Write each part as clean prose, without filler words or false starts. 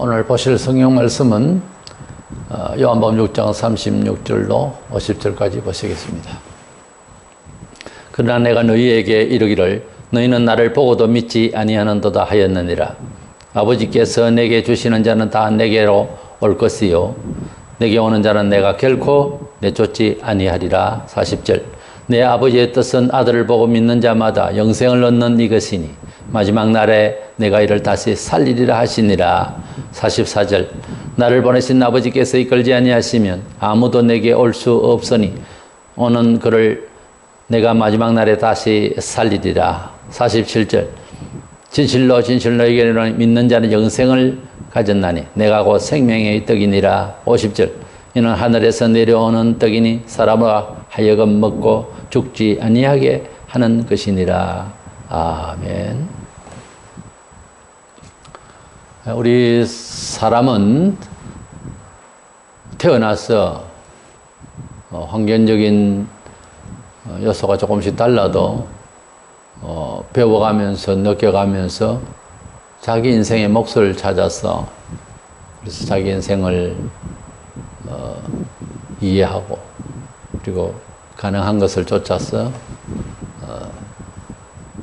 오늘 보실 성경 말씀은 요한복음 6장 36절로 50절까지 보시겠습니다. 그러나 내가 너희에게 이르기를 너희는 나를 보고도 믿지 아니하는도다 하였느니라. 아버지께서 내게 주시는 자는 다 내게로 올 것이요 내게 오는 자는 내가 결코 내쫓지 아니하리라. 40절 내 아버지의 뜻은 아들을 보고 믿는 자마다 영생을 얻는 이것이니 마지막 날에 내가 이를 다시 살리리라 하시니라. 44절 나를 보내신 아버지께서 이끌지 아니하시면 아무도 내게 올 수 없으니 오는 그를 내가 마지막 날에 다시 살리리라. 47절 진실로 진실로 너희에게 믿는 자는 영생을 가졌나니 내가 곧 생명의 떡이니라. 50절 이는 하늘에서 내려오는 떡이니 사람으로 하여금 먹고 죽지 아니하게 하는 것이니라. 아멘. 우리 사람은 태어나서 환경적인 요소가 조금씩 달라도 배워가면서 느껴가면서 자기 인생의 몫을 찾아서 그래서 자기 인생을 이해하고 그리고 가능한 것을 쫓아서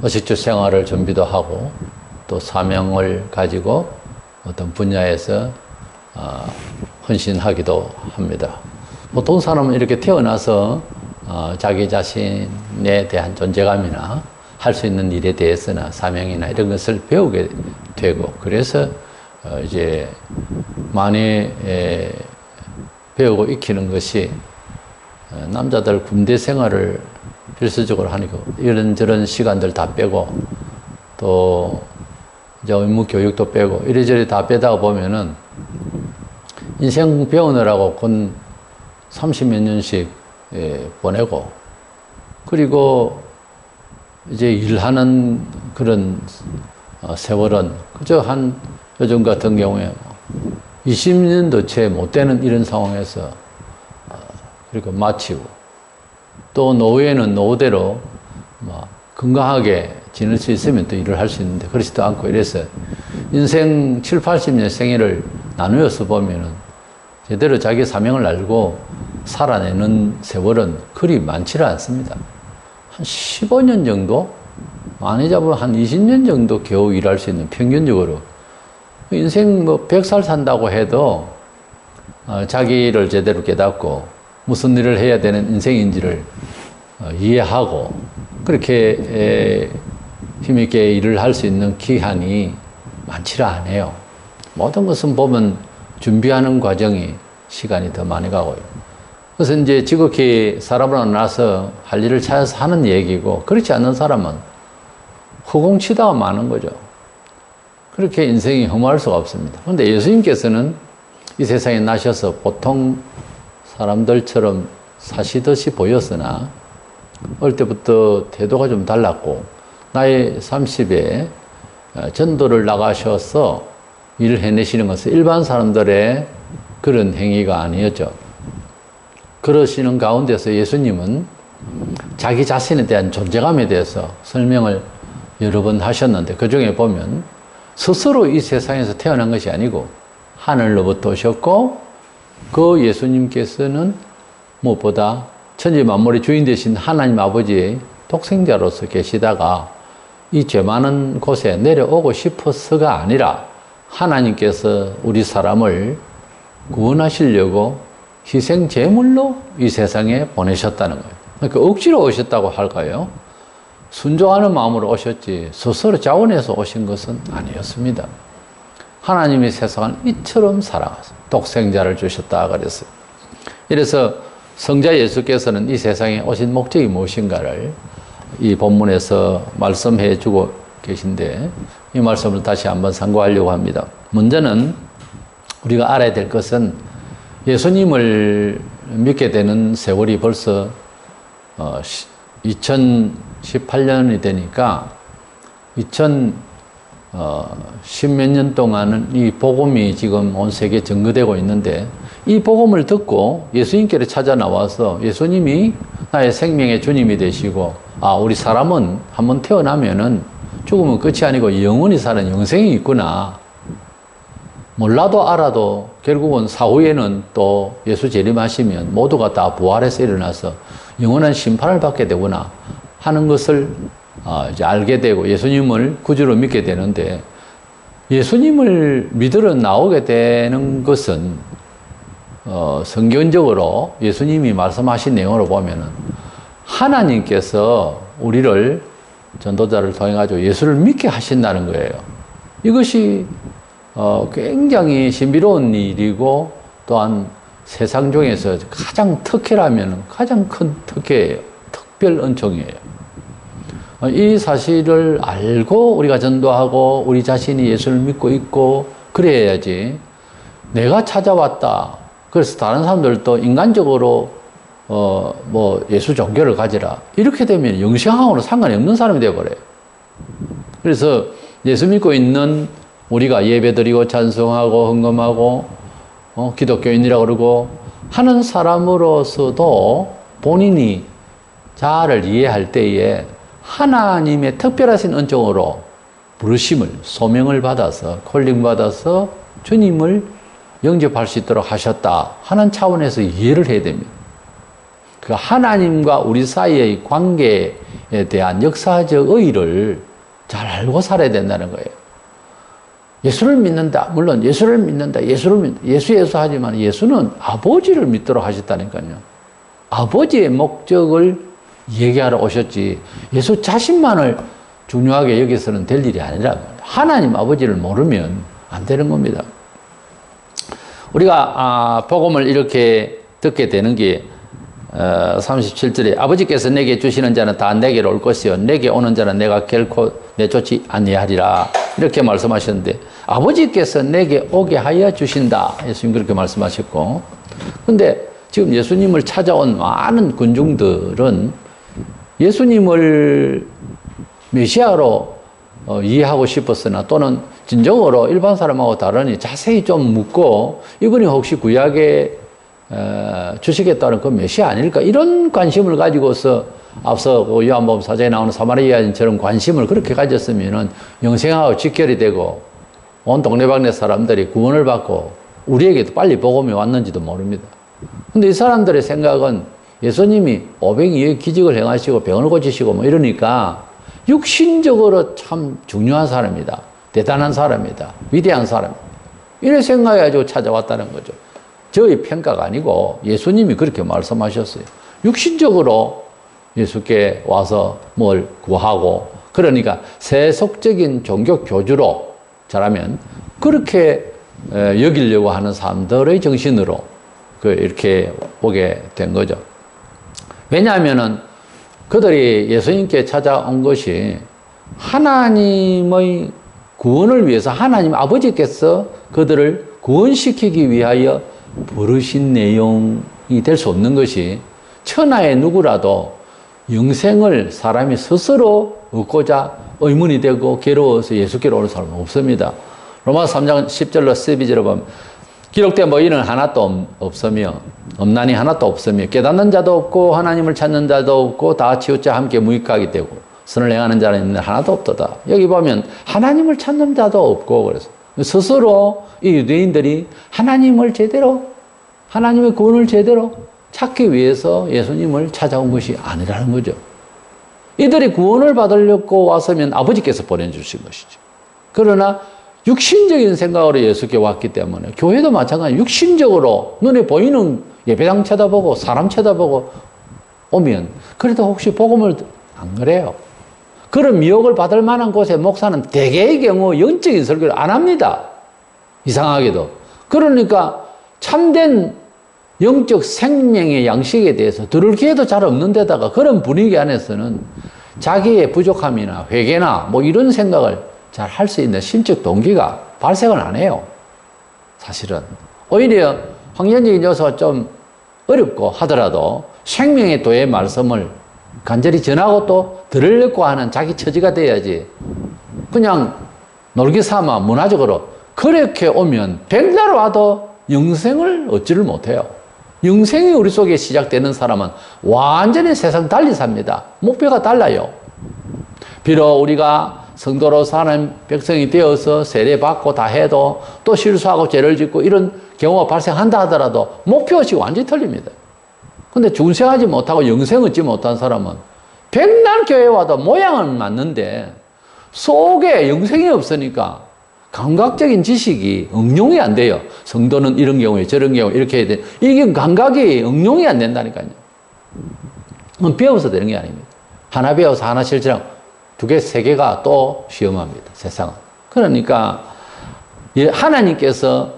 의식주 생활을 준비도 하고 또 사명을 가지고 어떤 분야에서 헌신하기도 합니다. 보통 사람은 이렇게 태어나서 자기 자신에 대한 존재감이나 할 수 있는 일에 대해서나 사명이나 이런 것을 배우게 되고 그래서 이제 많이 배우고 익히는 것이 남자들 군대 생활을 필수적으로 하니까 이런저런 시간들 다 빼고 또 이제 의무 교육도 빼고 이래저래 다 빼다가 보면은 인생 배우느라고 건 30몇 년씩 보내고 그리고 이제 일하는 그런 세월은 그저 한 요즘 같은 경우에 20년도 채 못 되는 이런 상황에서 그리고 마치고 또 노후에는 노후대로 건강하게 지낼 수 있으면 또 일을 할 수 있는데 그렇지도 않고 이래서 인생 7, 80년 생애를 나누어서 보면은 제대로 자기 사명을 알고 살아내는 세월은 그리 많지는 않습니다. 한 15년 정도? 많이 잡으면 한 20년 정도 겨우 일할 수 있는 평균적으로. 인생 100살 산다고 해도 자기를 제대로 깨닫고 무슨 일을 해야 되는 인생인지를 이해하고 그렇게 힘있게 일을 할 수 있는 기한이 많지는 않아요. 모든 것은 보면 준비하는 과정이 시간이 더 많이 가고요. 그래서 이제 지극히 사람으로 나서 할 일을 찾아서 하는 얘기고 그렇지 않는 사람은 허공치다가 많은 거죠. 그렇게 인생이 허무할 수가 없습니다. 그런데 예수님께서는 이 세상에 나셔서 보통 사람들처럼 사시듯이 보였으나 어릴 때부터 태도가 좀 달랐고 나이 30에 전도를 나가셔서 일을 해내시는 것은 일반 사람들의 그런 행위가 아니었죠. 그러시는 가운데서 예수님은 자기 자신에 대한 존재감에 대해서 설명을 여러 번 하셨는데 그 중에 보면 스스로 이 세상에서 태어난 것이 아니고 하늘로부터 오셨고 그 예수님께서는 무엇보다 천지 만물의 주인 되신 하나님 아버지의 독생자로서 계시다가 이 죄 많은 곳에 내려오고 싶어서가 아니라 하나님께서 우리 사람을 구원하시려고 희생 제물로 이 세상에 보내셨다는 거예요. 그러니까 억지로 오셨다고 할까요? 순종하는 마음으로 오셨지 스스로 자원해서 오신 것은 아니었습니다. 하나님이 세상을 이처럼 사랑하사 독생자를 주셨다 그랬어요. 이래서 성자 예수께서는 이 세상에 오신 목적이 무엇인가를 이 본문에서 말씀해 주고 계신데 이 말씀을 다시 한번 상고하려고 합니다. 먼저는 우리가 알아야 될 것은 예수님을 믿게 되는 세월이 벌써 2018년이 되니까 2010몇 년 동안은 이 복음이 지금 온 세계에 전거되고 있는데 이 복음을 듣고 예수님께로 찾아 나와서 예수님이 나의 생명의 주님이 되시고 우리 사람은 한번 태어나면은 죽으면 끝이 아니고 영원히 사는 영생이 있구나. 몰라도 알아도 결국은 사후에는 또 예수 재림하시면 모두가 다 부활해서 일어나서 영원한 심판을 받게 되구나 하는 것을 이제 알게 되고 예수님을 구주로 믿게 되는데, 예수님을 믿으러 나오게 되는 것은 성경적으로 예수님이 말씀하신 내용으로 보면은 하나님께서 우리를 전도자를 통해 가지고 예수를 믿게 하신다는 거예요. 이것이 굉장히 신비로운 일이고, 또한 세상 중에서 가장 특혜라면 가장 큰 특혜예요. 특별 은총이에요. 이 사실을 알고 우리가 전도하고 우리 자신이 예수를 믿고 있고 그래야지, 내가 찾아왔다, 그래서 다른 사람들도 인간적으로 뭐 예수 종교를 가지라, 이렇게 되면 영생하고는 상관이 없는 사람이 되어버려요. 그래서 예수 믿고 있는 우리가 예배드리고 찬송하고 헌금하고 기독교인이라고 그러고 하는 사람으로서도 본인이 자아를 이해할 때에 하나님의 특별하신 은총으로 부르심을, 소명을 받아서, 콜링 받아서 주님을 영접할 수 있도록 하셨다 하는 차원에서 이해를 해야 됩니다. 그 하나님과 우리 사이의 관계에 대한 역사적 의의를 잘 알고 살아야 된다는 거예요. 예수를 믿는다. 물론 예수를 믿는다. 예수를 믿는다. 예수 하지만 예수는 아버지를 믿도록 하셨다니까요. 아버지의 목적을 얘기하러 오셨지, 예수 자신만을 중요하게 여기서는 될 일이 아니라 하나님 아버지를 모르면 안 되는 겁니다. 우리가 복음을 이렇게 듣게 되는 게 37절에 아버지께서 내게 주시는 자는 다 내게로 올 것이요 내게 오는 자는 내가 결코 내쫓지 아니하리라, 이렇게 말씀하셨는데, 아버지께서 내게 오게 하여 주신다, 예수님 그렇게 말씀하셨고, 근데 지금 예수님을 찾아온 많은 군중들은 예수님을 메시아로 이해하고 싶었으나, 또는 진정으로 일반 사람하고 다르니 자세히 좀 묻고 이분이 혹시 구약에 주시겠다는 그 메시아 아닐까, 이런 관심을 가지고서 앞서 요한복음 4장에 나오는 사마리아 여인처럼 관심을 그렇게 가졌으면은 영생하고 직결이 되고 온 동네방네 사람들이 구원을 받고 우리에게도 빨리 복음이 왔는지도 모릅니다. 근데 이 사람들의 생각은 예수님이 오병이의 기적을 행하시고 병을 고치시고 뭐 이러니까 육신적으로 참 중요한 사람이다, 대단한 사람이다, 위대한 사람이다, 이런 생각이 가지고 찾아왔다는 거죠. 저의 평가가 아니고 예수님이 그렇게 말씀하셨어요. 육신적으로 예수께 와서 뭘 구하고, 그러니까 세속적인 종교 교주로 잘하면 그렇게 여기려고 하는 사람들의 정신으로 이렇게 오게 된 거죠. 왜냐하면은 그들이 예수님께 찾아온 것이 하나님의 구원을 위해서, 하나님 아버지께서 그들을 구원시키기 위하여 부르신 내용이 될 수 없는 것이, 천하의 누구라도 영생을 사람이 스스로 얻고자 의문이 되고 괴로워서 예수께로 오는 사람은 없습니다. 로마서 3장 10절로 12절로 보면 기록된 의인은 하나도 없으며 없나니 하나도 없으며 깨닫는 자도 없고 하나님을 찾는 자도 없고 다 치우쳐 함께 무익하게 되고 선을 행하는 자는 있는데 하나도 없도다. 여기 보면 하나님을 찾는 자도 없고, 그래서 스스로 이 유대인들이 하나님을 제대로, 하나님의 구원을 제대로 찾기 위해서 예수님을 찾아온 것이 아니라는 거죠. 이들이 구원을 받으려고 왔으면 아버지께서 보내주신 것이죠. 그러나 육신적인 생각으로 예수께 왔기 때문에, 교회도 마찬가지, 육신적으로 눈에 보이는 예배당 쳐다보고 사람 쳐다보고 오면 그래도 혹시 복음을 안 그래요. 그런 미혹을 받을 만한 곳에 목사는 대개의 경우 영적인 설교를 안 합니다. 이상하게도. 그러니까 참된 영적 생명의 양식에 대해서 들을 기회도 잘 없는 데다가 그런 분위기 안에서는 자기의 부족함이나 회개나 뭐 이런 생각을 잘 할 수 있는 심적 동기가 발생을 안 해요. 사실은. 오히려 황전적인 요소가 좀 어렵고 하더라도 생명의 도의 말씀을 간절히 전하고 또 들으려고 하는 자기 처지가 돼야지, 그냥 놀기 삼아 문화적으로 그렇게 오면 백날 와도 영생을 얻지를 못해요. 영생이 우리 속에 시작되는 사람은 완전히 세상 달리 삽니다. 목표가 달라요. 비록 우리가 성도로서 하나님 백성이 되어서 세례받고 다 해도 또 실수하고 죄를 짓고 이런 경우가 발생한다 하더라도 목표의식이 완전히 틀립니다. 근데 중생하지 못하고 영생 얻지 못한 사람은 백날 교회 와도 모양은 맞는데 속에 영생이 없으니까 감각적인 지식이 응용이 안 돼요. 성도는 이런 경우에 저런 경우에 이렇게 해야 돼. 이게 감각이 응용이 안 된다니까요. 배워서 되는 게 아닙니다. 하나 배워서 하나 실천하고 두 개, 세 개가 또 시험합니다. 세상은. 그러니까 하나님께서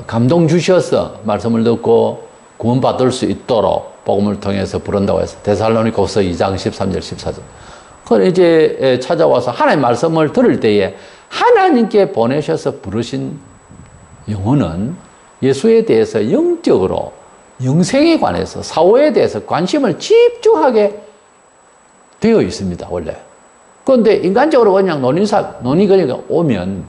감동 주셔서 말씀을 듣고 구원받을 수 있도록 복음을 통해서 부른다고 해서 데살로니가후서 2장 13절 14절. 그걸 이제 찾아와서 하나님 말씀을 들을 때에 하나님께 보내셔서 부르신 영혼은 예수에 대해서 영적으로 영생에 관해서 사후에 대해서 관심을 집중하게 되어 있습니다. 원래. 그런데 인간적으로 그냥 논의 그러니까 오면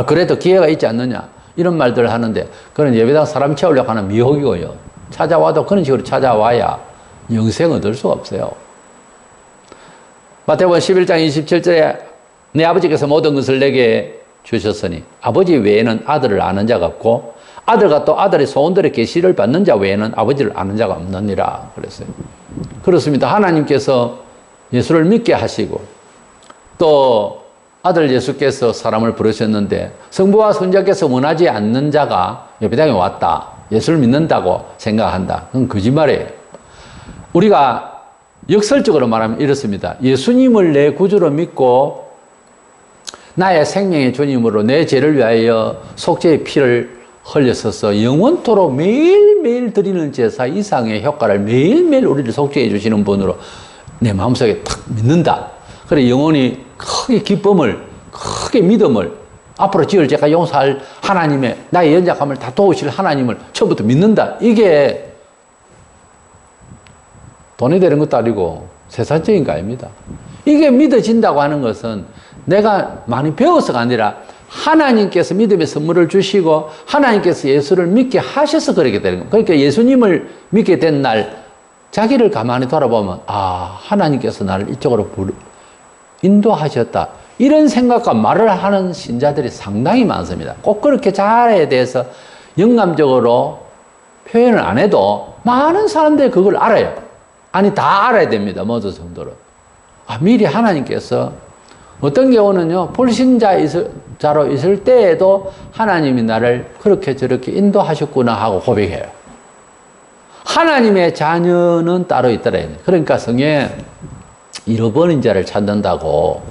그래도 기회가 있지 않느냐 이런 말들을 하는데 그건 예배당 사람 채우려고 하는 미혹이고요. 찾아와도 그런 식으로 찾아와야 영생을 얻을 수가 없어요. 마태복음 11장 27절에 내 아버지께서 모든 것을 내게 주셨으니 아버지 외에는 아들을 아는 자가 없고 아들과 또 아들의 소원들의 계시를 받는 자 외에는 아버지를 아는 자가 없느니라 그랬어요. 그렇습니다. 하나님께서 예수를 믿게 하시고 또 아들 예수께서 사람을 부르셨는데 성부와 성자께서 원하지 않는 자가 예배당에 왔다. 예수를 믿는다고 생각한다. 그건 거짓말이에요. 우리가 역설적으로 말하면 이렇습니다. 예수님을 내 구주로 믿고 나의 생명의 주님으로 내 죄를 위하여 속죄의 피를 흘렸어서 영원토록 매일매일 드리는 제사 이상의 효과를 매일매일 우리를 속죄해 주시는 분으로 내 마음속에 탁 믿는다. 그래 영혼이 크게 기쁨을 크게 믿음을 앞으로 지을 죄가 용서할 하나님의 나의 연약함을 다 도우실 하나님을 처음부터 믿는다. 이게 돈이 되는 것도 아니고 세상적인 거 아닙니다. 이게 믿어진다고 하는 것은 내가 많이 배워서가 아니라 하나님께서 믿음의 선물을 주시고 하나님께서 예수를 믿게 하셔서 그렇게 되는 겁니다. 그러니까 예수님을 믿게 된 날 자기를 가만히 돌아보면 하나님께서 나를 이쪽으로 인도하셨다. 이런 생각과 말을 하는 신자들이 상당히 많습니다. 꼭 그렇게 잘에 대해서 영감적으로 표현을 안 해도 많은 사람들이 그걸 알아요. 아니 다 알아야 됩니다. 모든 성도는. 미리 하나님께서 어떤 경우는요 불신자로 있을 때에도 하나님이 나를 그렇게 저렇게 인도하셨구나 하고 고백해요. 하나님의 자녀는 따로 있더라. 그러니까 성경에 잃어버린 자를 찾는다고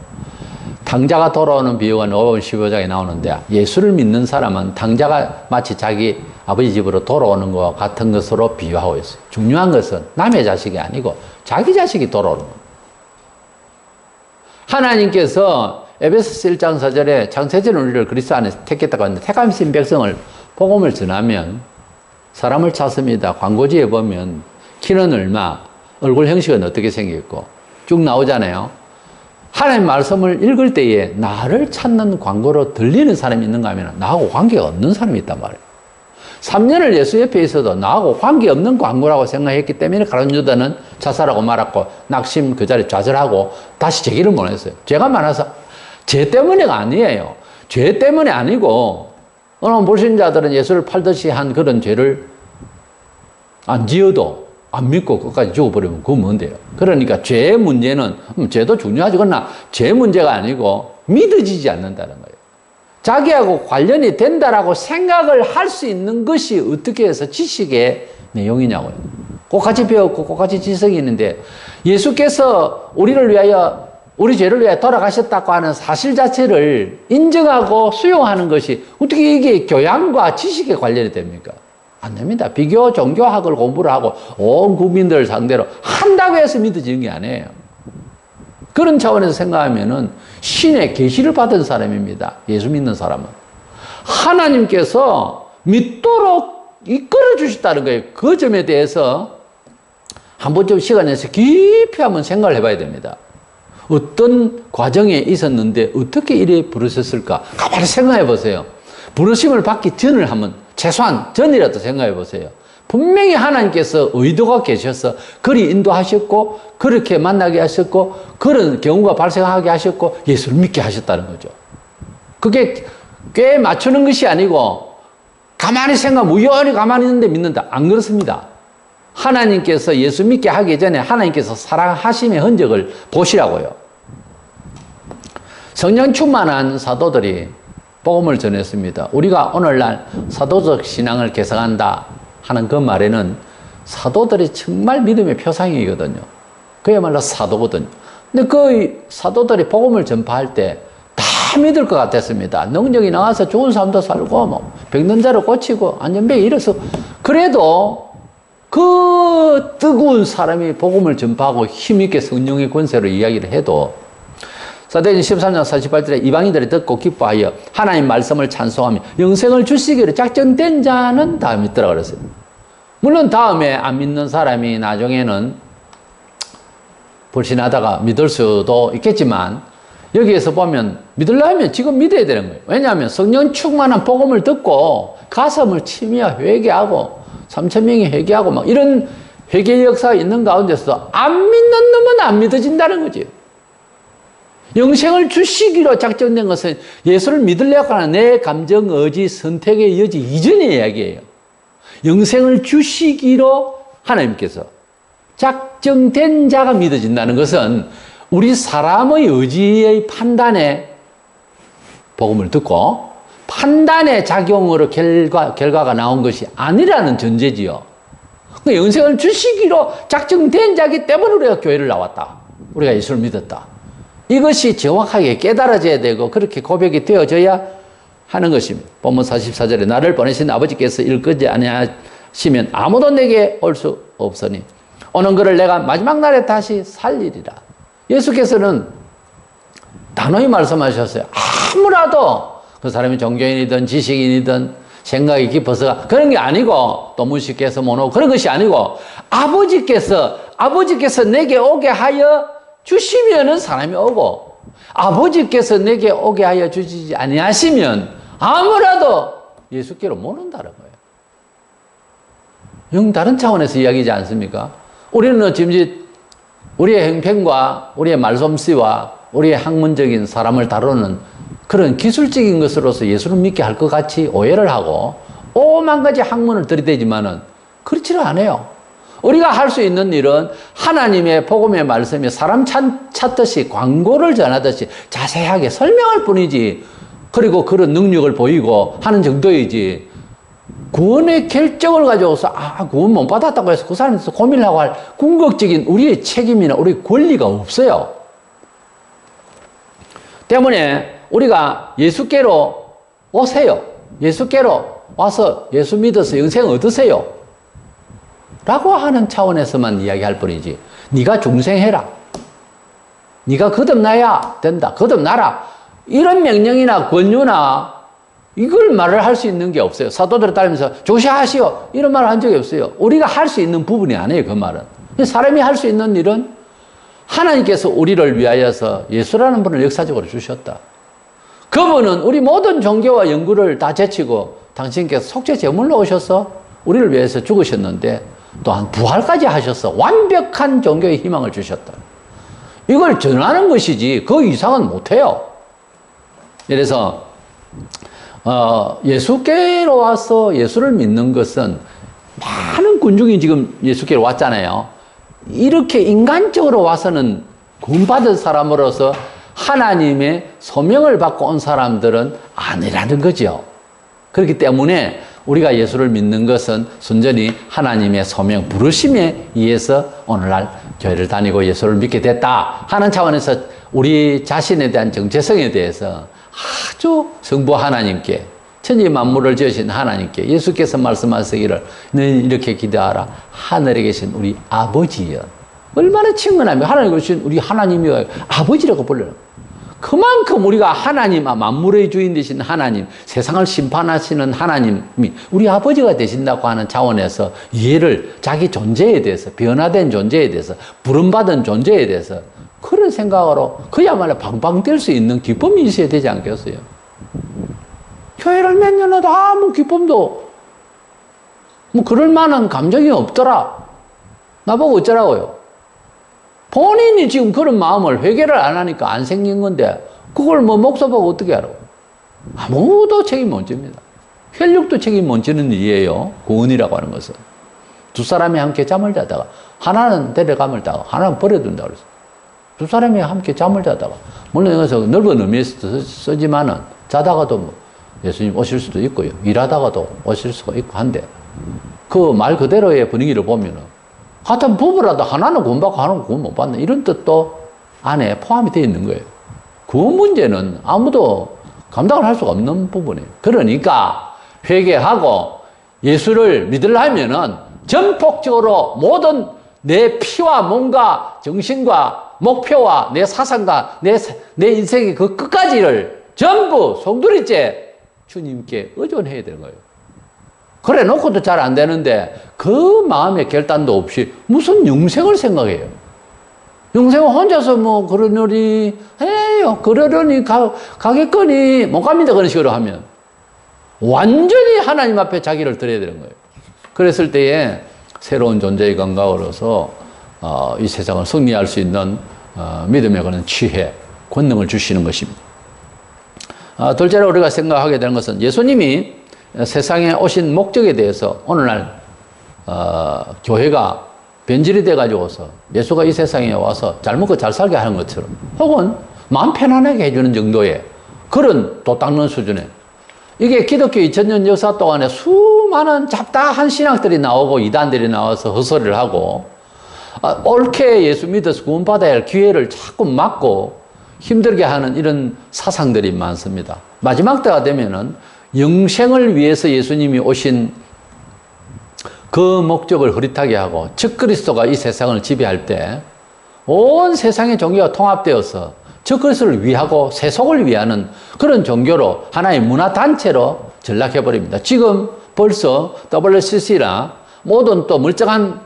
당자가 돌아오는 비유가 누가복음 15장에 나오는데 예수를 믿는 사람은 당자가 마치 자기 아버지 집으로 돌아오는 것과 같은 것으로 비유하고 있어요. 중요한 것은 남의 자식이 아니고 자기 자식이 돌아오는 겁니다. 하나님께서 에베소서 1장 4절에 창세전 우리를 그리스도 안에 택했다고 하는데 택하신 백성을 복음을 전하면 사람을 찾습니다. 광고지에 보면 키는 얼마, 얼굴 형식은 어떻게 생겼고 쭉 나오잖아요. 하나님 말씀을 읽을 때에 나를 찾는 광고로 들리는 사람이 있는가 하면 나하고 관계가 없는 사람이 있단 말이에요. 3년을 예수 옆에 있어도 나하고 관계없는 광고라고 생각했기 때문에 가룟 유다는 자살하고 말았고 낙심 그 자리에 좌절하고 다시 제기를 못 했어요. 죄가 많아서 죄 때문에가 아니에요. 죄 때문에 아니고 어느 불신자들은 예수를 팔듯이 한 그런 죄를 안 지어도 안 믿고 끝까지 죽어버리면 그건 뭔데요. 그러니까 죄의 문제는 죄도 중요하지 그러나 죄 문제가 아니고 믿어지지 않는다는 거예요. 자기하고 관련이 된다라고 생각을 할 수 있는 것이 어떻게 해서 지식의 내용이냐고요. 똑같이 배웠고 똑같이 지성이 있는데 예수께서 우리를 위하여 우리 죄를 위하여 돌아가셨다고 하는 사실 자체를 인정하고 수용하는 것이 어떻게 이게 교양과 지식에 관련이 됩니까? 안 됩니다. 비교 종교학을 공부를 하고 온 국민들을 상대로 한다고 해서 믿어지는 게 아니에요. 그런 차원에서 생각하면은 신의 계시를 받은 사람입니다. 예수 믿는 사람은. 하나님께서 믿도록 이끌어 주셨다는 거예요. 그 점에 대해서 한 번쯤 시간 내서 깊이 한번 생각을 해봐야 됩니다. 어떤 과정에 있었는데 어떻게 이래 부르셨을까? 가만히 생각해 보세요. 부르심을 받기 전을 한번 최소한 전이라도 생각해 보세요. 분명히 하나님께서 의도가 계셔서 그리 인도하셨고 그렇게 만나게 하셨고 그런 경우가 발생하게 하셨고 예수를 믿게 하셨다는 거죠. 그게 꽤 맞추는 것이 아니고 가만히 우연히 가만히 있는데 믿는다. 안 그렇습니다. 하나님께서 예수 믿게 하기 전에 하나님께서 사랑하심의 흔적을 보시라고요. 성령 충만한 사도들이 복음을 전했습니다. 우리가 오늘날 사도적 신앙을 개성한다 하는 그 말에는 사도들이 정말 믿음의 표상이거든요. 그야말로 사도거든요. 근데 그 사도들이 복음을 전파할 때 다 믿을 것 같았습니다. 능력이 나와서 좋은 사람도 살고, 뭐, 병든 자를 고치고, 안전병이 일어서, 그래도 그 뜨거운 사람이 복음을 전파하고 힘있게 성령의 권세로 이야기를 해도 사도행전 13장 48절에 이방인들이 듣고 기뻐하여 하나님 말씀을 찬송하며 영생을 주시기로 작정된 자는 다 믿더라 그랬어요. 물론 다음에 안 믿는 사람이 나중에는 불신하다가 믿을 수도 있겠지만 여기에서 보면 믿으려면 지금 믿어야 되는 거예요. 왜냐하면 성령 충만한 복음을 듣고 가슴을 치며 회개하고 3,000명이 회개하고 막 이런 회개 역사가 있는 가운데서 안 믿는 놈은 안 믿어진다는 거지. 영생을 주시기로 작정된 것은 예수를 믿으려고 하는 내 감정, 의지, 선택의 여지 이전의 이야기예요. 영생을 주시기로 하나님께서 작정된 자가 믿어진다는 것은 우리 사람의 의지의 판단에 복음을 듣고 판단의 작용으로 결과가 나온 것이 아니라는 전제지요. 영생을 주시기로 작정된 자기 때문에 우리가 교회를 나왔다. 우리가 예수를 믿었다. 이것이 정확하게 깨달아져야 되고 그렇게 고백이 되어져야 하는 것입니다. 본문 44절에 나를 보내신 아버지께서 일끄지 아니하시면 아무도 내게 올 수 없으니 오는 그를 내가 마지막 날에 다시 살리리라. 예수께서는 단호히 말씀하셨어요. 아무라도 그 사람이 종교인이든 지식인이든 생각이 깊어서 그런 게 아니고 또 무식해서 못 오고 그런 것이 아니고 아버지께서 내게 오게 하여 주시면은 사람이 오고 아버지께서 내게 오게 하여 주시지 아니하시면 아무라도 예수께로 못 온다는 거예요. 영 다른 차원에서 이야기하지 않습니까? 우리는 지금 우리의 형편과 우리의 말솜씨와 우리의 학문적인 사람을 다루는 그런 기술적인 것으로서 예수를 믿게 할 것 같이 오해를 하고 오만 가지 학문을 들이대지만은 그렇지는 않아요. 우리가 할 수 있는 일은 하나님의 복음의 말씀이 사람 찾듯이 광고를 전하듯이 자세하게 설명할 뿐이지 그리고 그런 능력을 보이고 하는 정도이지 구원의 결정을 가져와서 구원 못 받았다고 해서 그 사람에서 고민을 하고 할 궁극적인 우리의 책임이나 우리의 권리가 없어요. 때문에 우리가 예수께로 오세요. 예수께로 와서 예수 믿어서 영생 얻으세요. 라고 하는 차원에서만 이야기할 뿐이지 네가 중생해라. 네가 거듭나야 된다. 거듭나라. 이런 명령이나 권유나 이걸 말을 할 수 있는 게 없어요. 사도들을 따르면서 조시하시오. 이런 말을 한 적이 없어요. 우리가 할 수 있는 부분이 아니에요. 그 말은. 사람이 할 수 있는 일은 하나님께서 우리를 위하여서 예수라는 분을 역사적으로 주셨다. 그분은 우리 모든 종교와 연구를 다 제치고 당신께서 속죄 제물로 오셔서 우리를 위해서 죽으셨는데 또한 부활까지 하셔서 완벽한 종교의 희망을 주셨다. 이걸 전하는 것이지 그 이상은 못해요. 그래서 예수께로 와서 예수를 믿는 것은 많은 군중이 지금 예수께로 왔잖아요. 이렇게 인간적으로 와서는 구원받은 사람으로서 하나님의 소명을 받고 온 사람들은 아니라는 거죠. 그렇기 때문에 우리가 예수를 믿는 것은 순전히 하나님의 소명, 부르심에 의해서 오늘날 교회를 다니고 예수를 믿게 됐다 하는 차원에서 우리 자신에 대한 정체성에 대해서 아주 성부 하나님께 천지 만물을 지으신 하나님께 예수께서 말씀하시기를 너희는 이렇게 기도하라. 하늘에 계신 우리 아버지여. 얼마나 친근하며 하나님 계신 우리 하나님이 아버지라고 불러요. 그만큼 우리가 하나님, 만물의 주인 되신 하나님, 세상을 심판하시는 하나님이 우리 아버지가 되신다고 하는 차원에서 이해를 자기 존재에 대해서, 변화된 존재에 대해서, 부름받은 존재에 대해서 그런 생각으로 그야말로 방방 뛸 수 있는 기쁨이 있어야 되지 않겠어요? 교회를 몇 년 해도 아무 기쁨도 뭐 그럴 만한 감정이 없더라. 나보고 어쩌라고요? 본인이 지금 그런 마음을 회개를 안 하니까 안 생긴 건데 그걸 뭐 목사 보고 어떻게 알아? 아무도 책임 못 집니다. 혈육도 책임 못 지는 일이에요. 구원이라고 하는 것은. 두 사람이 함께 잠을 자다가 하나는 데려가면 다가 하나는 버려둔다고 그랬어요. 두 사람이 함께 잠을 자다가 물론 여기서 넓은 의미에서 쓰지만은 자다가도 뭐 예수님 오실 수도 있고요. 일하다가도 오실 수가 있고 한데 그 말 그대로의 분위기를 보면은 같은 부부라도 하나는 구원받고 하나는 구원 못 받는 이런 뜻도 안에 포함이 되어 있는 거예요. 구원 문제는 아무도 감당을 할 수가 없는 부분이에요. 그러니까 회개하고 예수를 믿으려면은 전폭적으로 모든 내 피와 몸과 정신과 목표와 내 사상과 내 인생의 그 끝까지를 전부 송두리째 주님께 의존해야 되는 거예요. 그래 놓고도 잘 안 되는데 그 마음의 결단도 없이 무슨 영생을 생각해요. 영생은 혼자서 뭐 그러려니 해요. 그러려니 가겠거니 못 갑니다. 그런 식으로 하면 완전히 하나님 앞에 자기를 드려야 되는 거예요. 그랬을 때에 새로운 존재의 감각으로서 이 세상을 승리할 수 있는 믿음의 그런 지혜, 권능을 주시는 것입니다. 둘째로 우리가 생각하게 되는 것은 예수님이 세상에 오신 목적에 대해서 오늘날 교회가 변질이 돼가지고서 예수가 이 세상에 와서 잘 먹고 잘 살게 하는 것처럼 혹은 마음 편안하게 해주는 정도의 그런 도 닦는 수준의 이게 기독교 2000년 역사 동안에 수많은 잡다한 신학들이 나오고 이단들이 나와서 헛소리를 하고 옳게 예수 믿어서 구원받아야 할 기회를 자꾸 막고 힘들게 하는 이런 사상들이 많습니다. 마지막 때가 되면은 영생을 위해서 예수님이 오신 그 목적을 흐릿하게 하고 즉 그리스도가 이 세상을 지배할 때 온 세상의 종교가 통합되어서 즉 그리스도를 위하고 세속을 위하는 그런 종교로 하나의 문화단체로 전락해버립니다. 지금 벌써 WCC나 모든 또 멀쩡한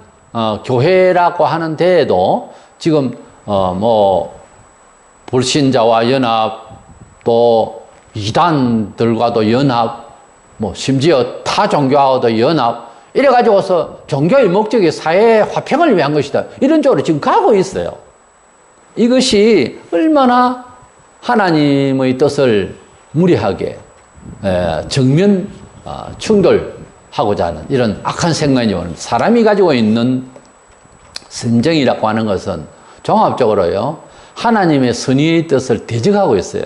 교회라고 하는 데에도 지금 뭐 불신자와 연합 또 이단들과도 연합 뭐 심지어 타 종교하고도 연합 이래가지고서 종교의 목적이 사회의 화평을 위한 것이다. 이런 쪽으로 지금 가고 있어요. 이것이 얼마나 하나님의 뜻을 무리하게 정면 충돌하고자 하는 이런 악한 생각이 오는 사람이 가지고 있는 선정이라고 하는 것은 종합적으로요. 하나님의 선의의 뜻을 대적하고 있어요.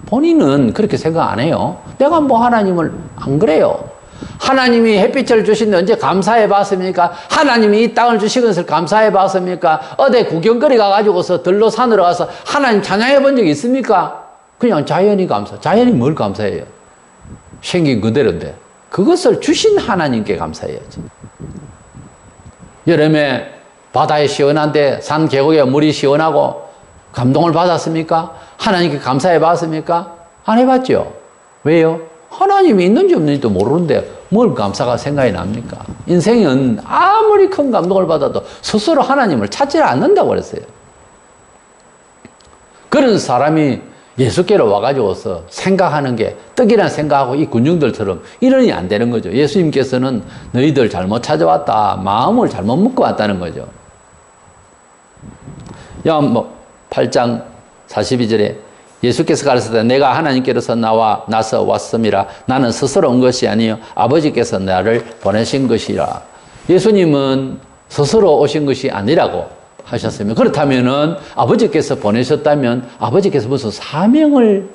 본인은 그렇게 생각 안 해요. 내가 뭐 하나님을 안 그래요. 하나님이 햇빛을 주신데 언제 감사해 봤습니까? 하나님이 이 땅을 주신 것을 감사해 봤습니까? 어디 구경거리 가가지고서 들로 산으로 가서 하나님 찬양해 본 적이 있습니까? 그냥 자연이 감사. 자연이 뭘 감사해요? 생긴 그대로인데 그것을 주신 하나님께 감사해야지. 여름에 바다에 시원한데 산 계곡에 물이 시원하고 감동을 받았습니까? 하나님께 감사해 봤습니까? 안 해봤죠? 왜요? 하나님이 있는지 없는지도 모르는데 뭘 감사가 생각이 납니까? 인생은 아무리 큰 감동을 받아도 스스로 하나님을 찾지 않는다고 그랬어요. 그런 사람이 예수께로 와가지고서 생각하는 게 떡이란 생각하고 이 군중들처럼 이러니 안 되는 거죠. 예수님께서는 너희들 잘못 찾아왔다. 마음을 잘못 먹고 왔다는 거죠. 뭐 8장 42절에 예수께서 가르치되 내가 하나님께로서 나서 왔음이라 나는 스스로 온 것이 아니요 아버지께서 나를 보내신 것이라. 예수님은 스스로 오신 것이 아니라고 하셨으면 그렇다면은 아버지께서 보내셨다면 아버지께서 무슨 사명을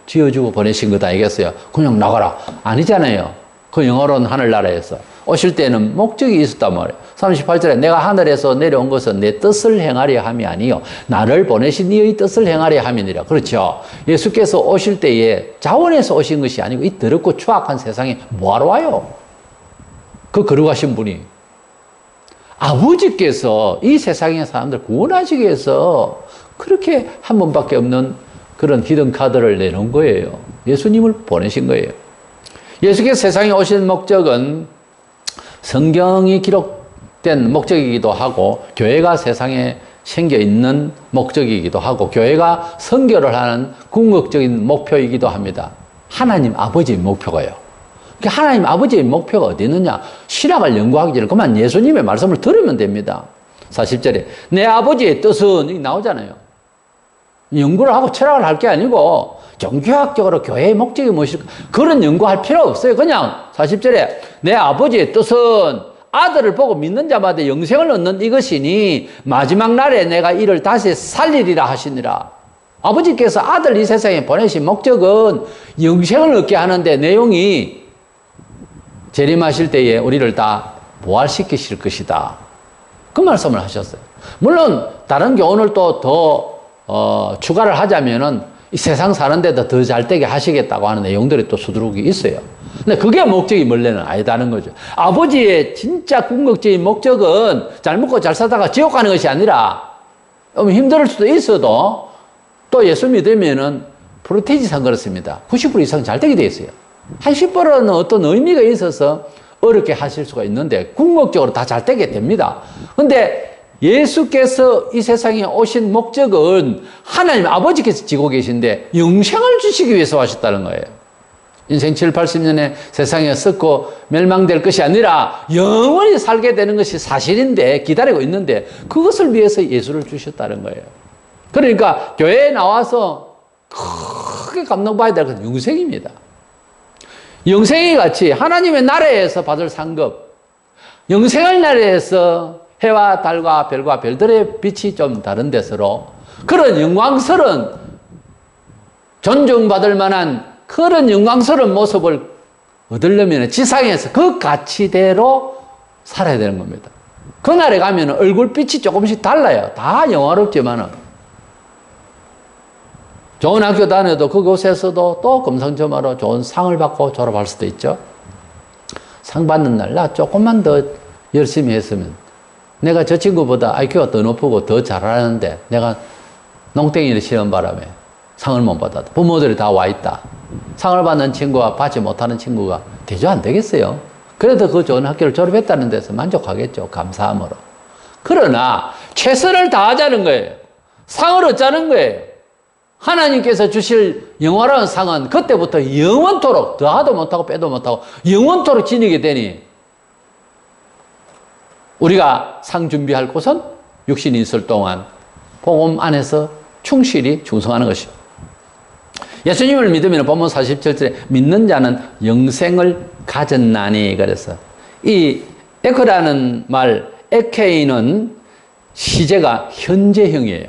지어주고 보내신 것 아니겠어요? 그냥 나가라. 아니잖아요. 그 영어로는 하늘나라에서 오실 때는 목적이 있었단 말이에요. 38절에 내가 하늘에서 내려온 것은 내 뜻을 행하려 함이 아니요 나를 보내신 이의 뜻을 행하려 함이니라. 그렇죠. 예수께서 오실 때에 자원에서 오신 것이 아니고 이 더럽고 추악한 세상에 뭐하러 와요? 그 거룩하신 분이 아버지께서 이 세상의 사람들 구원하시기 위해서 그렇게 한 번밖에 없는 그런 히든 카드를 내놓은 거예요. 예수님을 보내신 거예요. 예수께서 세상에 오신 목적은 성경이 기록된 목적이기도 하고 교회가 세상에 생겨 있는 목적이기도 하고 교회가 선교를 하는 궁극적인 목표이기도 합니다. 하나님 아버지의 목표가요. 하나님 아버지의 목표가 어디 있느냐? 신학을 연구하기 전에 그만 예수님의 말씀을 들으면 됩니다. 40절에 내 아버지의 뜻은 여기 나오잖아요. 연구를 하고 철학을 할 게 아니고 종교학적으로 교회의 목적이 무엇일까? 그런 연구할 필요 없어요. 그냥 40절에 내 아버지의 뜻은 아들을 보고 믿는 자마다 영생을 얻는 이것이니 마지막 날에 내가 이를 다시 살리리라 하시니라. 아버지께서 아들 이 세상에 보내신 목적은 영생을 얻게 하는데 내용이 재림하실 때에 우리를 다 부활시키실 것이다. 그 말씀을 하셨어요. 물론 다른 교훈을 또 더 추가를 하자면은 이 세상 사는데도 더 잘되게 하시겠다고 하는 내용들이 또 수두룩이 있어요. 근데 그게 목적이 원래는 아니다는 거죠. 아버지의 진짜 궁극적인 목적은 잘 먹고 잘 살다가 지옥 가는 것이 아니라 힘들 수도 있어도 또 예수 믿으면은 프로테지상 그렇습니다. 90% 이상 잘 되게 돼 있어요. 한 10%는 어떤 의미가 있어서 어렵게 하실 수가 있는데 궁극적으로 다 잘 되게 됩니다. 근데 예수께서 이 세상에 오신 목적은 하나님 아버지께서 지고 계신데 영생을 주시기 위해서 하셨다는 거예요. 인생 7, 80년에 세상에 썩고 멸망될 것이 아니라 영원히 살게 되는 것이 사실인데 기다리고 있는데 그것을 위해서 예수를 주셨다는 거예요. 그러니까 교회에 나와서 크게 감동받아야 될 것은 영생입니다. 영생이 같이 하나님의 나라에서 받을 상급, 영생의 나라에서 해와 달과 별과 별들의 빛이 좀 다른 데서로 그런 영광스러운 존중받을 만한 그런 영광스러운 모습을 얻으려면 지상에서 그 가치대로 살아야 되는 겁니다. 그날에 가면 얼굴빛이 조금씩 달라요. 다 영화롭지만은 좋은 학교 다녀도 그곳에서도 또 금상첨화로 좋은 상을 받고 졸업할 수도 있죠. 상 받는 날 나 조금만 더 열심히 했으면 내가 저 친구보다 IQ가 더 높고 더 잘하는데 내가 농땡이를 치는 바람에 상을 못 받았다. 부모들이 다 와 있다. 상을 받는 친구와 받지 못하는 친구가 대조 안 되겠어요. 그래도 그 좋은 학교를 졸업했다는 데서 만족하겠죠. 감사함으로. 그러나 최선을 다하자는 거예요. 상을 얻자는 거예요. 하나님께서 주실 영원한 상은 그때부터 영원토록 더하도 못하고 빼도 못하고 영원토록 지니게 되니 우리가 상 준비할 곳은 육신이 있을 동안 복음 안에서 충실히 충성하는 것이요. 예수님을 믿으면 본문 47절에 믿는 자는 영생을 가졌나니 그래서 이 에크라는 말 에케이는 시제가 현재형이에요.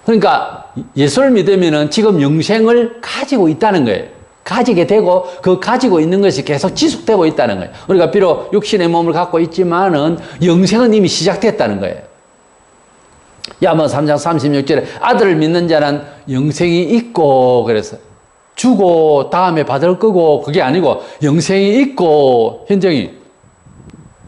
그러니까 예수를 믿으면 지금 영생을 가지고 있다는 거예요. 가지게 되고 그 가지고 있는 것이 계속 지속되고 있다는 거예요. 우리가 비록 육신의 몸을 갖고 있지만은 영생은 이미 시작됐다는 거예요. 야마 3장 36절에 아들을 믿는 자는 영생이 있고 그래서 주고 다음에 받을 거고 그게 아니고 영생이 있고 현정이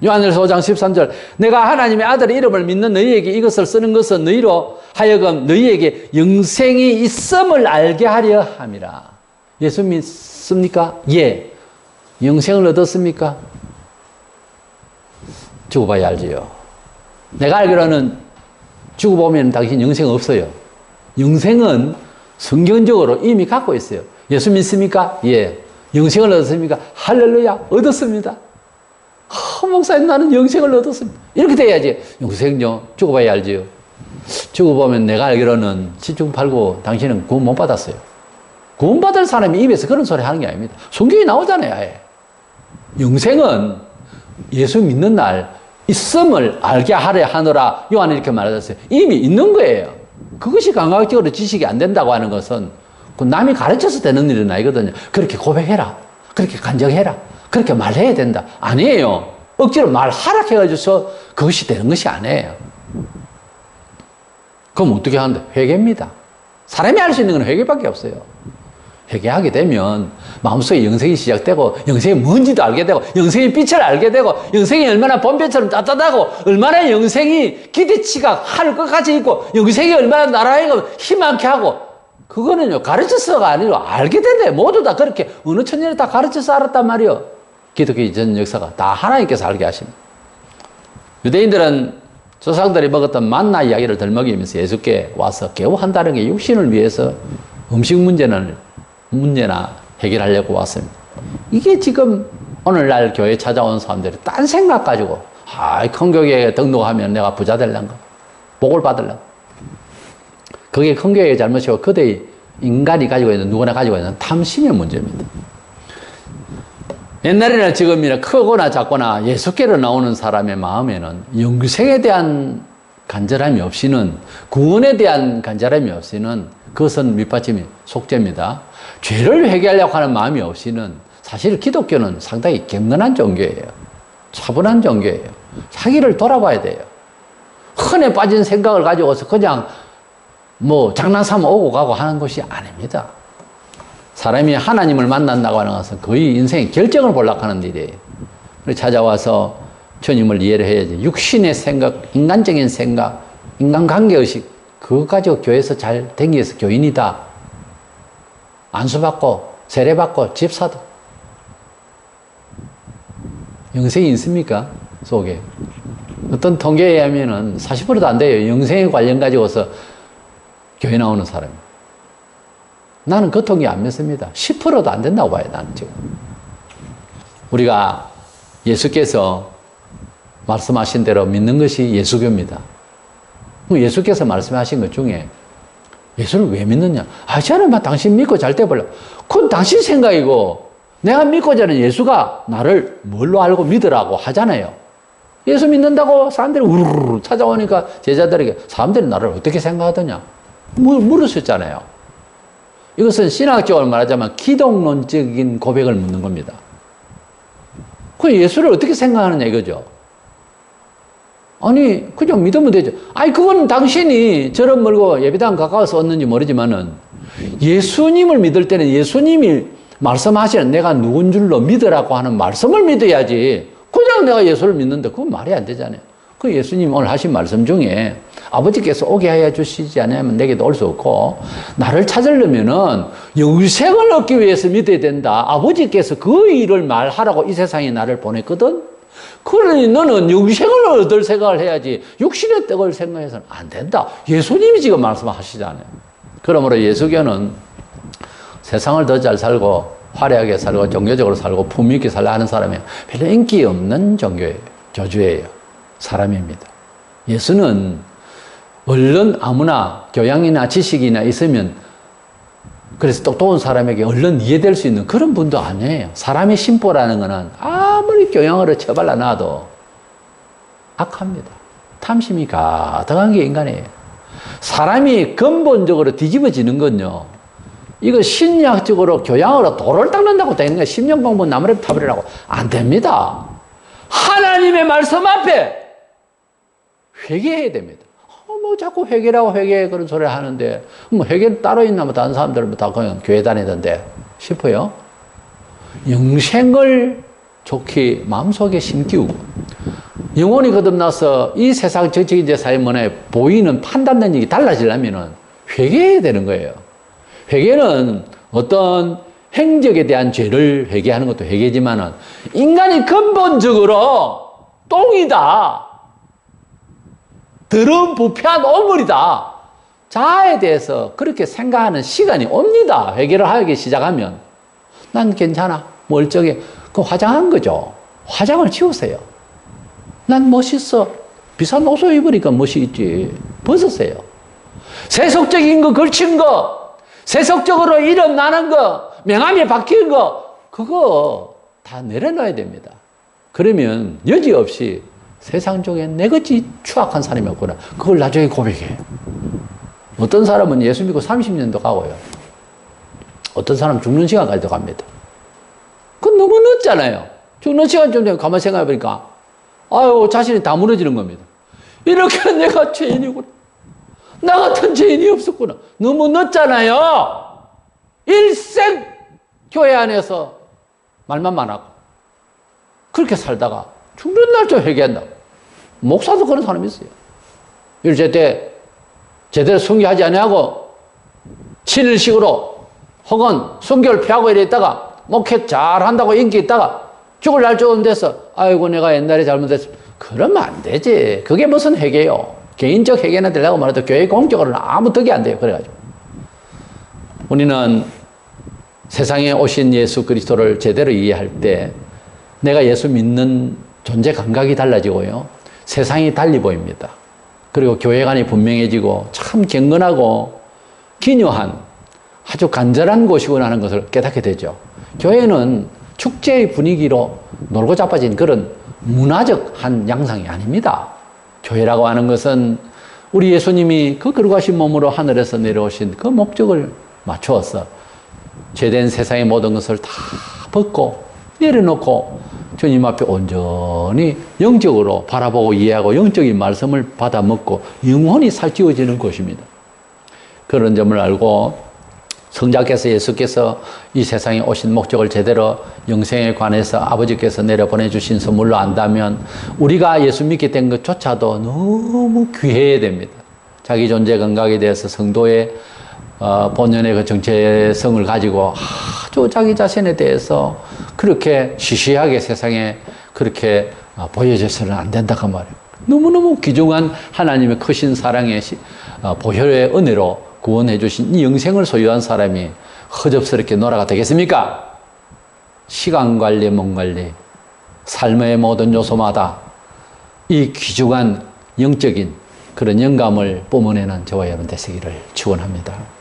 요한일서 5장 13절 내가 하나님의 아들의 이름을 믿는 너희에게 이것을 쓰는 것은 너희로 하여금 너희에게 영생이 있음을 알게 하려 함이라. 예수 믿습니까? 예. 영생을 얻었습니까? 죽어봐야 알지요. 내가 알기로는 죽어보면 당신 영생 없어요. 영생은 성경적으로 이미 갖고 있어요. 예수 믿습니까? 예. 영생을 얻었습니까? 할렐루야. 얻었습니다. 목사님 나는 영생을 얻었습니다. 이렇게 돼야지. 영생요. 죽어봐야 알지요. 죽어보면 내가 알기로는 7중 8구 당신은 구원 못 받았어요. 구원받을 사람이 입에서 그런 소리 하는 게 아닙니다. 성경이 나오잖아요. 아예. 영생은 예수 믿는 날 있음을 알게 하려 하노라 요한이 이렇게 말하셨어요. 이미 있는 거예요. 그것이 감각적으로 지식이 안 된다고 하는 것은 그 남이 가르쳐서 되는 일은 아니거든요. 그렇게 고백해라. 그렇게 간증해라. 그렇게 말해야 된다. 아니에요. 억지로 말하라 해가지고서 그것이 되는 것이 아니에요. 그럼 어떻게 하는데? 회개입니다. 사람이 할 수 있는 건 회개밖에 없어요. 회개하게 되면 마음속에 영생이 시작되고 영생이 뭔지도 알게 되고 영생의 빛을 알게 되고 영생이 얼마나 봄볕처럼 따뜻하고 얼마나 영생이 기대치가 하늘 끝까지 있고 영생이 얼마나 나라에 희망케 하고 그거는요 가르쳐서가 아니라 알게 된대. 모두 다 그렇게 어느 천년에 다 가르쳐서 알았단 말이요. 기독교 이전 역사가 다 하나님께서 알게 하십니다. 유대인들은 조상들이 먹었던 만나 이야기를 덜 먹이면서 예수께 와서 겨우 한다는 게 육신을 위해서 음식 문제나 해결하려고 왔습니다. 이게 지금 오늘날 교회 찾아온 사람들이 딴 생각 가지고, 큰 교회에 등록하면 내가 부자 될란가? 복을 받을란가? 그게 큰 교회의 잘못이고, 그대의 인간이 가지고 있는, 누구나 가지고 있는 탐심의 문제입니다. 옛날에나 지금이나 크거나 작거나 예수께로 나오는 사람의 마음에는 영생에 대한 간절함이 없이는, 구원에 대한 간절함이 없이는, 그것은 밑받침이 속죄입니다. 죄를 회개하려고 하는 마음이 없이는, 사실 기독교는 상당히 경건한 종교예요. 차분한 종교예요. 자기를 돌아봐야 돼요. 흔해 빠진 생각을 가지고서 그냥 장난삼아 오고 가고 하는 것이 아닙니다. 사람이 하나님을 만난다고 하는 것은 거의 인생의 결정을 보려고 하는 일이에요. 찾아와서 주님을 이해를 해야지. 육신의 생각, 인간적인 생각, 인간관계의식, 그거 가지고 교회에서 잘 댕겨서 교인이다. 안수받고, 세례받고, 집 사도. 영생이 있습니까? 속에. 어떤 통계에 의하면은 40%도 안 돼요. 영생에 관련 가지고서 교회 나오는 사람이. 나는 그 통계 안 믿습니다. 10%도 안 된다고 봐요, 나는 지금. 우리가 예수께서 말씀하신 대로 믿는 것이 예수교입니다. 예수께서 말씀하신 것 중에 예수를 왜 믿느냐? 저는 당신 믿고 잘 돼보려고. 그건 당신 생각이고, 내가 믿고자 하는 예수가 나를 뭘로 알고 믿으라고 하잖아요. 예수 믿는다고 사람들이 우르르 찾아오니까 제자들에게 사람들이 나를 어떻게 생각하더냐? 물으셨잖아요. 이것은 신학적으로 말하자면 기독론적인 고백을 묻는 겁니다. 그 예수를 어떻게 생각하느냐 이거죠. 아니, 그냥 믿으면 되죠. 그건 당신이 저런 멀고 예배당 가까워서 얻는지 모르지만은 예수님을 믿을 때는 예수님이 말씀하시는 내가 누군 줄로 믿으라고 하는 말씀을 믿어야지. 그냥 내가 예수를 믿는데 그건 말이 안 되잖아요. 그 예수님 오늘 하신 말씀 중에 아버지께서 오게 하여 주시지 않으면 내게도 올 수 없고, 나를 찾으려면은 영생을 얻기 위해서 믿어야 된다. 아버지께서 그 일을 말하라고 이 세상에 나를 보냈거든. 그러니 너는 영생을 얻을 생각을 해야지 육신의 떡을 생각해서는 안 된다. 예수님이 지금 말씀하시잖아요. 그러므로 예수교는 세상을 더 잘 살고 화려하게 살고 종교적으로 살고 품위 있게 살라 하는 사람이 별로 인기 없는 종교예요. 교주예요. 사람입니다. 예수는 얼른 아무나 교양이나 지식이나 있으면 그래서 똑똑한 사람에게 얼른 이해될 수 있는 그런 분도 아니에요. 사람의 심보라는 것은 아무리 교양으로 쳐발라 놔도 악합니다. 탐심이 가득한 게 인간이에요. 사람이 근본적으로 뒤집어지는 건요, 이거 심리학적으로 교양으로 돌을 닦는다고 되는 거예요. 10년 공부 나무를 타버리라고. 안 됩니다. 하나님의 말씀 앞에 회개해야 됩니다. 자꾸 회개라고 회개 그런 소리를 하는데, 회개는 따로 있나, 다른 사람들은 다 그냥 교회 다니던데 싶어요. 영생을 좋게 마음속에 심기우고, 영혼이 거듭나서 이 세상 정치인제 사회 문화에 보이는 판단 능력이 달라지려면 회개해야 되는 거예요. 회개는 어떤 행적에 대한 죄를 회개하는 것도 회개지만은, 인간이 근본적으로 똥이다. 더러운 부패한 오물이다. 자아에 대해서 그렇게 생각하는 시간이 옵니다. 회개를 하기 시작하면. 난 괜찮아. 멀쩡해. 그 화장한 거죠. 화장을 지우세요. 난 멋있어. 비싼 옷을 입으니까 멋이 있지. 벗으세요. 세속적인 거 걸친 거, 세속적으로 일어나는 거, 명함에 박힌 거, 그거 다 내려놔야 됩니다. 그러면 여지없이 세상 중에 내같이 추악한 사람이 없구나. 그걸 나중에 고백해. 어떤 사람은 예수 믿고 30년도 가고요. 어떤 사람은 죽는 시간까지도 갑니다. 그건 너무 늦잖아요. 죽는 시간 좀 전에 가만히 생각해 보니까, 자신이 다 무너지는 겁니다. 이렇게 내가 죄인이구나. 나 같은 죄인이 없었구나. 너무 늦잖아요. 일생 교회 안에서 말만 많았고, 그렇게 살다가 죽는 날 좀 회개한다고. 목사도 그런 사람이 있어요. 제대로 순교하지 아니하고 친일식으로 혹은 순교를 피하고 이래 있다가 목회 잘한다고 인기 있다가 죽을 날쯤 돼서 아이고 내가 옛날에 잘못했어. 그러면 안 되지. 그게 무슨 회개요. 개인적 회개나 되려고 말해도 교회 공적으로는 아무 덕이 안 돼요. 그래가지고 우리는 세상에 오신 예수 그리스도를 제대로 이해할 때 내가 예수 믿는 존재 감각이 달라지고요. 세상이 달리 보입니다. 그리고 교회관이 분명해지고 참 경건하고 기묘한 아주 간절한 곳이구나 하는 것을 깨닫게 되죠. 교회는 축제의 분위기로 놀고 자빠진 그런 문화적 한 양상이 아닙니다. 교회라고 하는 것은 우리 예수님이 그 거룩하신 몸으로 하늘에서 내려오신 그 목적을 맞추어서 죄된 세상의 모든 것을 다 벗고 내려놓고 주님 앞에 온전히 영적으로 바라보고 이해하고 영적인 말씀을 받아 먹고 영원히 살찌워지는 곳입니다. 그런 점을 알고 성자께서 예수께서 이 세상에 오신 목적을 제대로 영생에 관해서 아버지께서 내려보내주신 선물로 안다면 우리가 예수 믿게 된 것조차도 너무 귀해야 됩니다. 자기 존재 감각에 대해서 성도의 본연의 그 정체성을 가지고 아주 자기 자신에 대해서 그렇게 시시하게 세상에 그렇게 보여져서는 안 된다고 말이에요. 너무너무 귀중한 하나님의 크신 사랑의 보혈의 은혜로 구원해 주신 이 영생을 소유한 사람이 허접스럽게 놀아가 되겠습니까? 시간 관리, 몸 관리, 삶의 모든 요소마다 이 귀중한 영적인 그런 영감을 뿜어내는 저와 여러분 되시기를 축원합니다.